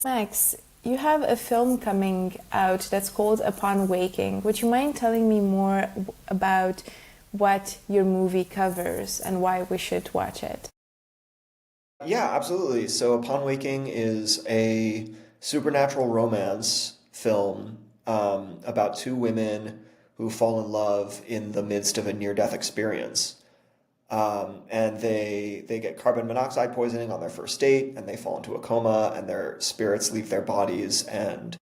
Max, you have a film coming out that's called Upon Waking. Would you mind telling me more about what your movie covers and why we should watch it? Yeah, absolutely. So Upon Waking is a supernatural romance film about two women who fall in love in the midst of a near-death experience. And they get carbon monoxide poisoning on their first date, and they fall into a coma, and their spirits leave their bodies and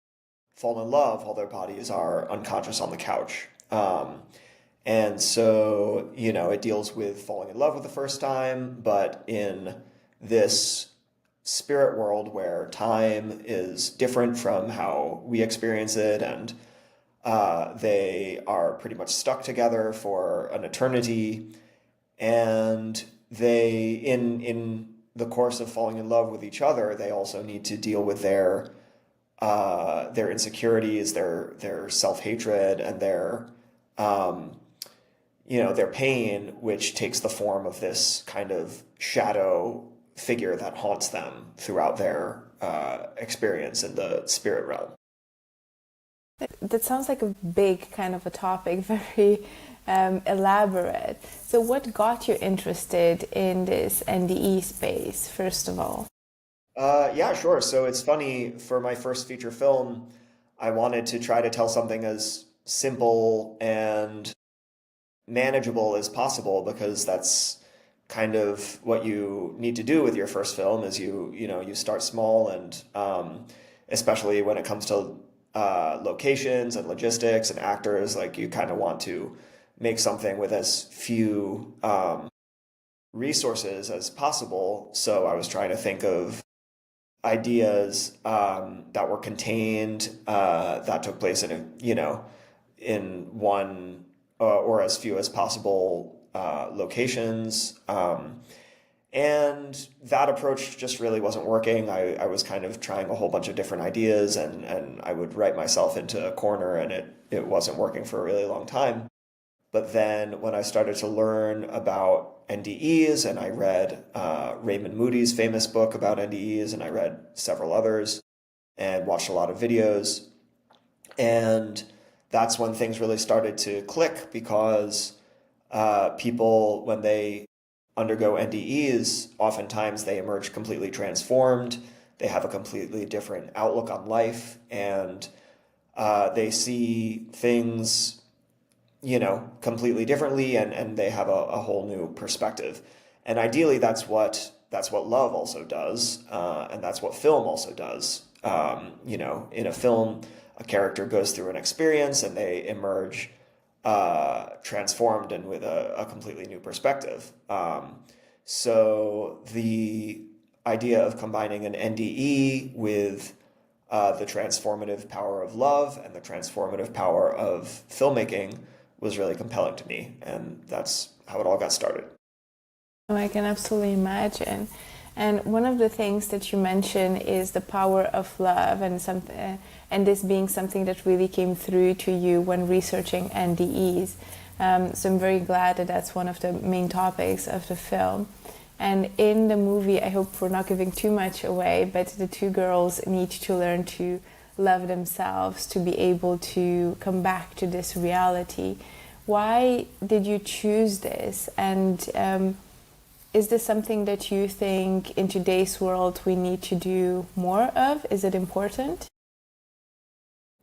fall in love while their bodies are unconscious on the couch. And so, it deals with falling in love with the first time, but in this spirit world where time is different from how we experience it, and they are pretty much stuck together for an eternity. And they, in the course of falling in love with each other, they also need to deal with their insecurities, their self-hatred, and um, their pain, which takes the form of this kind of shadow figure that haunts them throughout their experience in the spirit realm. That sounds like a big kind of a topic, very elaborate. So, what got you interested in this NDE space, first of all? Yeah, sure. So it's funny, for my first feature film, I wanted to try to tell something as simple and manageable as possible, because that's kind of what you need to do with your first film. Is you start small, and especially when it comes to locations and logistics and actors, like, you kind of want to make something with as few resources as possible. So I was trying to think of ideas that were contained, that took place in one or as few as possible locations. And that approach just really wasn't working. I was kind of trying a whole bunch of different ideas, and I would write myself into a corner, and it wasn't working for a really long time. But then when I started to learn about NDEs, and I read Raymond Moody's famous book about NDEs, and I read several others and watched a lot of videos, and that's when things really started to click, because people, when they undergo NDEs, oftentimes they emerge completely transformed. They have a completely different outlook on life, and they see things, completely differently, and they have a whole new perspective. And ideally, that's what love also does, and that's what film also does. In a film, a character goes through an experience, and they emerge transformed and with a completely new perspective. So the idea of combining an NDE with the transformative power of love and the transformative power of filmmaking was really compelling to me, and that's how it all got started. Oh, I can absolutely imagine. And one of the things that you mention is the power of love, and this being something that really came through to you when researching NDEs. So I'm very glad that that's one of the main topics of the film. And in the movie, I hope we're not giving too much away, but the two girls need to learn to love themselves to be able to come back to this reality. Why did you choose this? And is this something that you think in today's world we need to do more of? Is it important?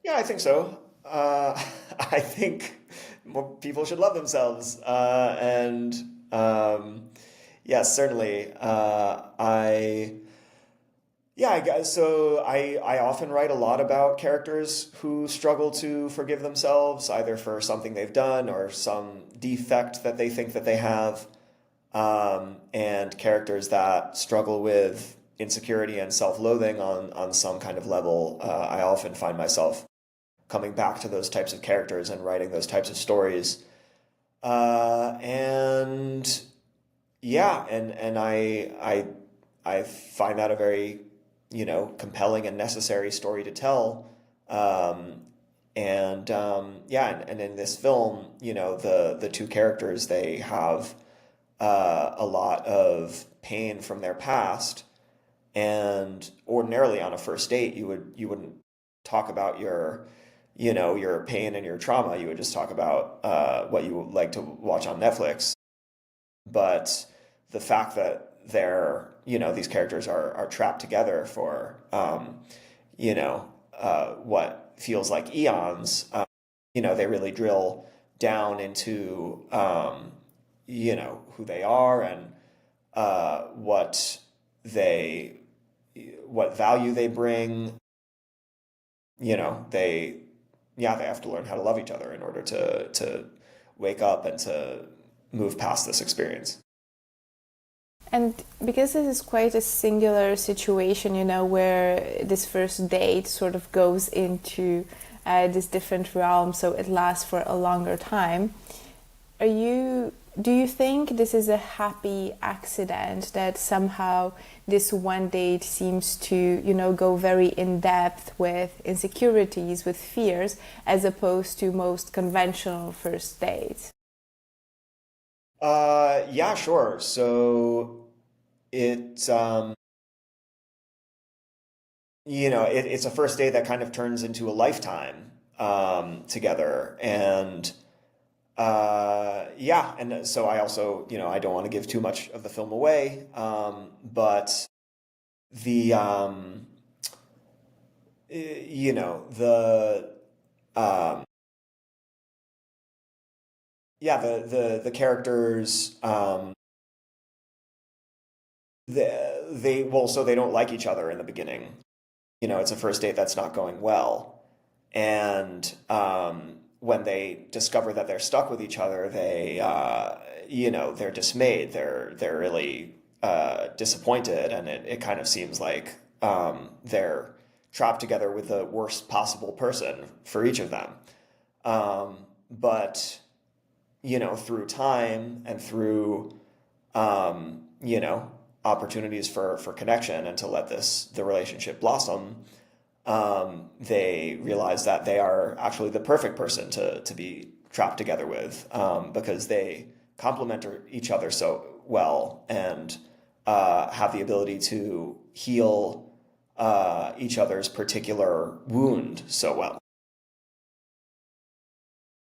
Yeah, I think so. I think more people should love themselves, and yes, certainly. I guess so. I often write a lot about characters who struggle to forgive themselves, either for something they've done or some defect that they think that they have, and characters that struggle with insecurity and self-loathing on some kind of level. I often find myself coming back to those types of characters and writing those types of stories. And yeah, and I find that a very, compelling and necessary story to tell. And in this film, the two characters, they have a lot of pain from their past, And ordinarily on a first date, you wouldn't talk about your pain and your trauma. You would just talk about what you would like to watch on Netflix. But the fact that these characters are trapped together for, what feels like eons, they really drill down into, who they are and what they, what value they bring. They have to learn how to love each other in order to wake up and to move past this experience. And because this is quite a singular situation, where this first date sort of goes into this different realm, so it lasts for a longer time. Do you think this is a happy accident that somehow this one date seems to, go very in depth with insecurities, with fears, as opposed to most conventional first dates? Yeah, sure. So it's it's a first date that kind of turns into a lifetime together, and and so I also, I don't want to give too much of the film away, but the the the characters, so they don't like each other in the beginning. It's a first date that's not going well, and when they discover that they're stuck with each other, they're dismayed. They're really disappointed, and it kind of seems like they're trapped together with the worst possible person for each of them. But through time and through opportunities for connection and to let the relationship blossom, they realize that they are actually the perfect person to be trapped together with, because they complement each other so well and have the ability to heal each other's particular wound so well.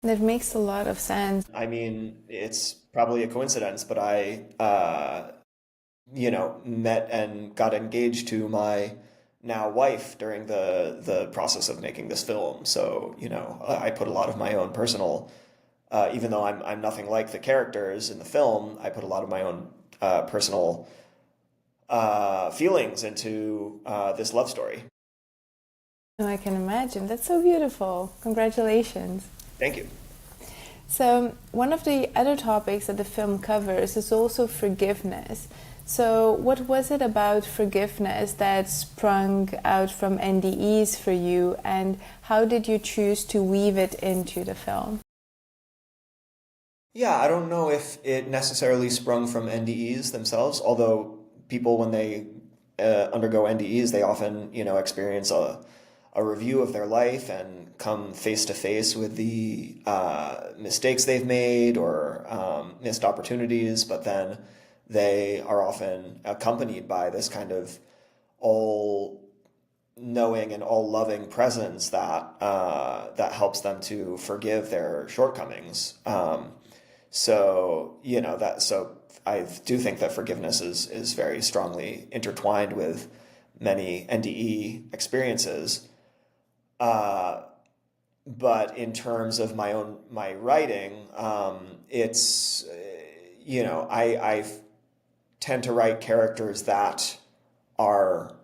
That makes a lot of sense. I mean, it's probably a coincidence, but I, met and got engaged to my now wife during the process of making this film. So, I put a lot of my own personal, even though I'm nothing like the characters in the film, I put a lot of my own personal feelings into this love story. Oh, I can imagine. That's so beautiful. Congratulations. Thank you. So, one of the other topics that the film covers is also forgiveness. So, what was it about forgiveness that sprung out from NDEs for you, and how did you choose to weave it into the film? Yeah, I don't know if it necessarily sprung from NDEs themselves, although people, when they undergo NDEs, they often, experience a review of their life and come face to face with the mistakes they've made or missed opportunities, but then they are often accompanied by this kind of all-knowing and all-loving presence that helps them to forgive their shortcomings. So I do think that forgiveness is very strongly intertwined with many NDE experiences. But in terms of my writing, it's I tend to write characters that are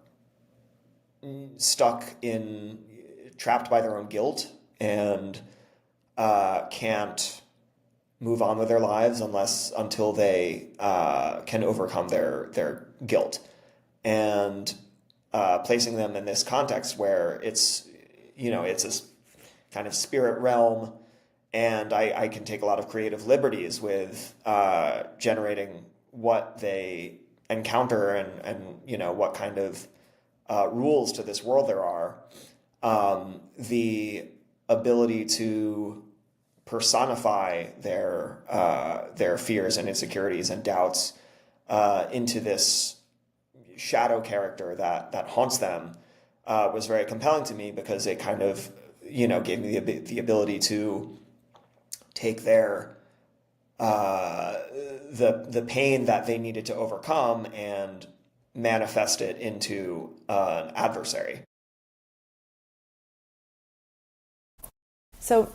trapped by their own guilt and can't move on with their lives until they can overcome their guilt, and placing them in this context where it's a kind of spirit realm, and I can take a lot of creative liberties with generating what they encounter and what kind of rules to this world there are. The ability to personify their fears and insecurities and doubts into this shadow character that haunts them was very compelling to me, because it kind of, gave me the ability to take their the pain that they needed to overcome and manifest it into an adversary. So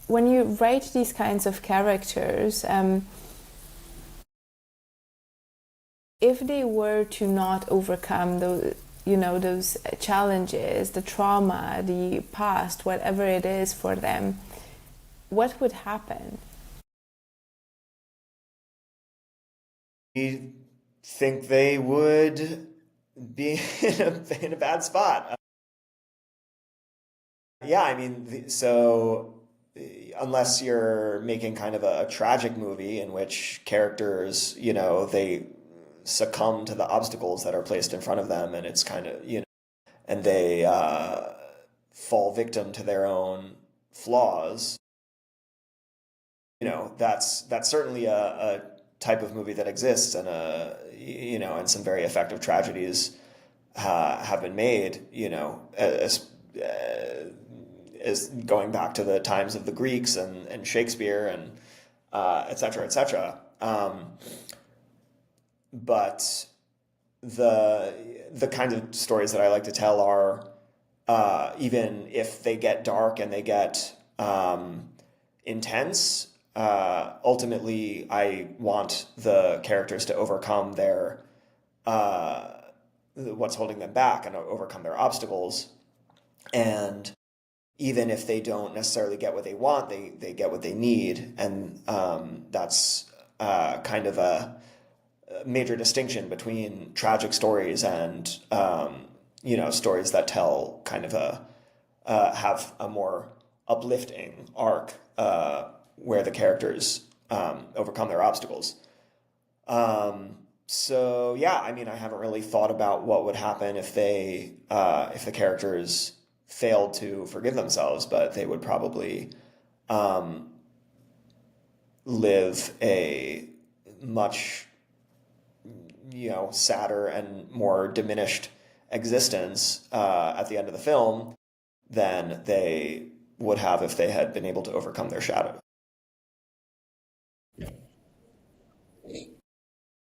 when you write these kinds of characters, if they were to not overcome those challenges, the trauma, the past, whatever it is for them, what would happen? I think they would be in a bad spot. Yeah, I mean, unless you're making kind of a tragic movie in which characters, they succumb to the obstacles that are placed in front of them, and it's kind of, and they fall victim to their own flaws. That's certainly a type of movie that exists, and and some very effective tragedies have been made, as going back to the times of the Greeks and Shakespeare and et cetera, et cetera. But the kind of stories that I like to tell are, even if they get dark and they get intense, ultimately I want the characters to overcome their what's holding them back and overcome their obstacles. And even if they don't necessarily get what they want, they get what they need. And that's kind of a major distinction between tragic stories and stories that tell kind of have a more uplifting arc where the characters overcome their obstacles. So yeah, I mean, I haven't really thought about what would happen if if the characters failed to forgive themselves, but they would probably live a much sadder and more diminished existence at the end of the film than they would have if they had been able to overcome their shadow.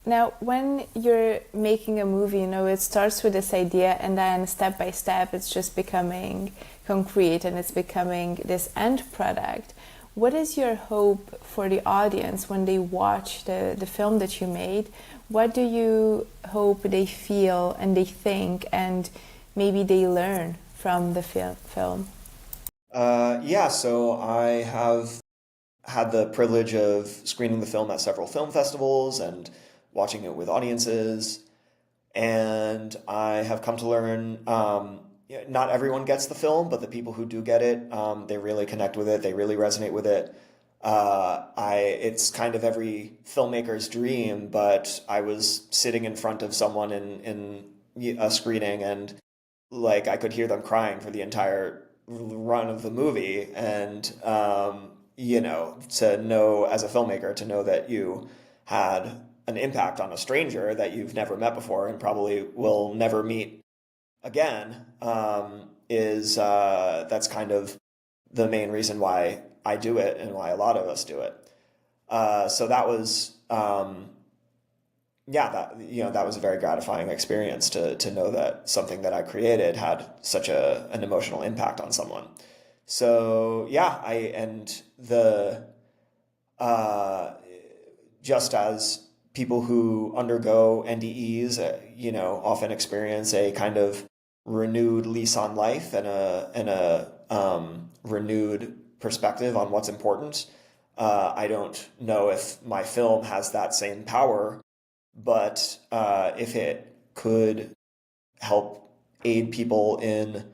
Now, when you're making a movie, it starts with this idea, and then step by step, it's just becoming concrete and it's becoming this end product. What is your hope for the audience when they watch the film that you made? What do you hope they feel and they think, and maybe they learn from the film? Yeah, so I have had the privilege of screening the film at several film festivals and watching it with audiences, and I have come to learn not everyone gets the film, but the people who do get it, they really connect with it, they really resonate with it. It's kind of every filmmaker's dream, but I was sitting in front of someone in a screening, and like I could hear them crying for the entire run of the movie, and to know as a filmmaker, to know that you had an impact on a stranger that you've never met before and probably will never meet again, is that's kind of the main reason why I do it and why a lot of us do it. So that was that was a very gratifying experience to know that something that I created had such an emotional impact on someone. So yeah, just as people who undergo NDEs, often experience a kind of renewed lease on life and a renewed perspective on what's important. I don't know if my film has that same power, but if it could help aid people in,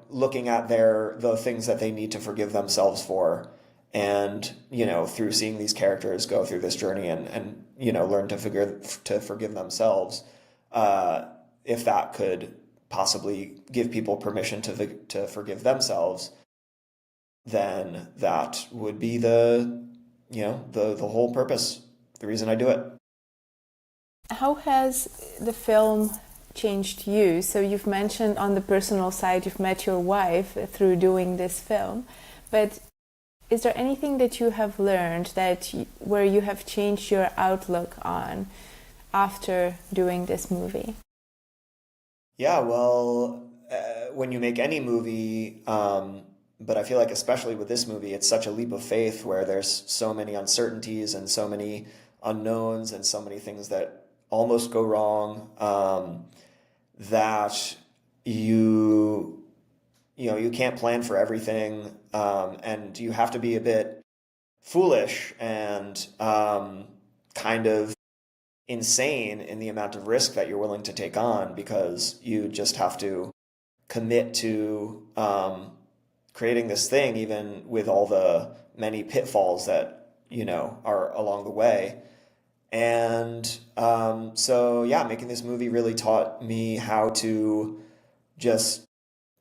looking at the things that they need to forgive themselves for, and through seeing these characters go through this journey and learn to forgive themselves, if that could possibly give people permission to forgive themselves, then that would be the whole purpose, the reason I do it. How has the film changed you? So you've mentioned on the personal side, you've met your wife through doing this film, but is there anything that you have learned where you have changed your outlook on after doing this movie? Yeah, well, when you make any movie, but I feel like especially with this movie, it's such a leap of faith where there's so many uncertainties and so many unknowns and so many things that almost go wrong, that you you can't plan for everything, and you have to be a bit foolish and kind of insane in the amount of risk that you're willing to take on because you just have to commit to creating this thing, even with all the many pitfalls that are along the way. And so, yeah, making this movie really taught me how to just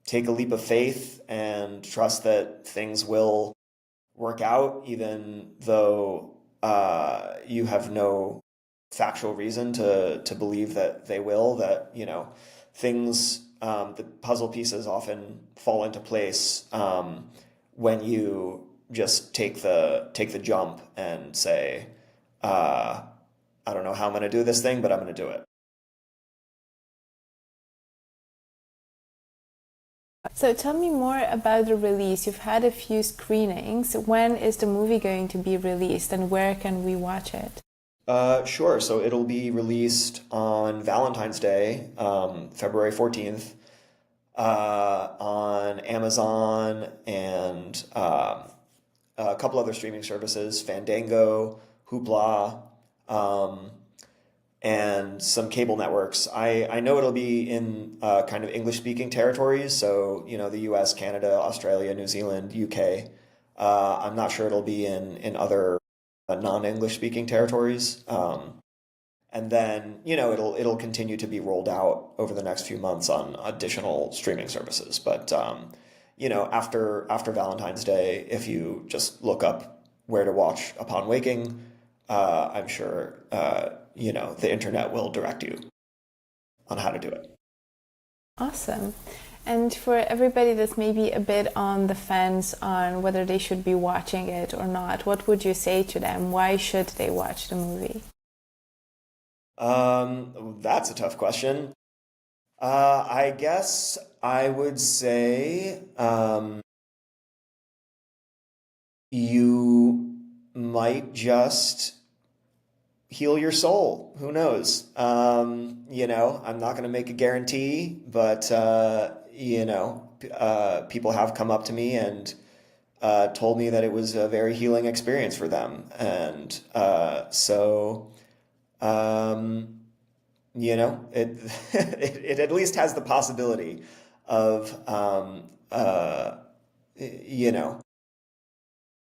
take a leap of faith and trust that things will work out, even though you have no factual reason to believe that they will, that, things, the puzzle pieces often fall into place when you just take the jump and say, I don't know how I'm going to do this thing, but I'm going to do it. So tell me more about the release. You've had a few screenings. When is the movie going to be released and where can we watch it? Sure. So it'll be released on Valentine's Day, February 14th, on Amazon and a couple other streaming services, Fandango, Hoopla, um, and some cable networks. I know it'll be in kind of English-speaking territories, so the U.S., Canada, Australia, New Zealand, UK. I'm not sure it'll be in other non-English speaking territories. And then, it'll continue to be rolled out over the next few months on additional streaming services. But after Valentine's Day, if you just look up where to watch Upon Waking, I'm sure the internet will direct you on how to do it. Awesome. And for everybody that's maybe a bit on the fence on whether they should be watching it or not, what would you say to them? Why should they watch the movie? That's a tough question. I guess I would say you might just heal your soul. Who knows? I'm not going to make a guarantee, but people have come up to me and told me that it was a very healing experience for them, and so it it at least has the possibility of you know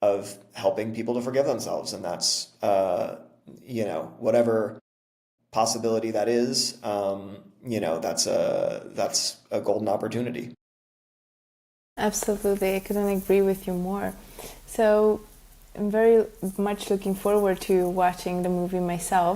of helping people to forgive themselves, and that's whatever possibility that is, that's a golden opportunity. Absolutely, I couldn't agree with you more. So I'm very much looking forward to watching the movie myself.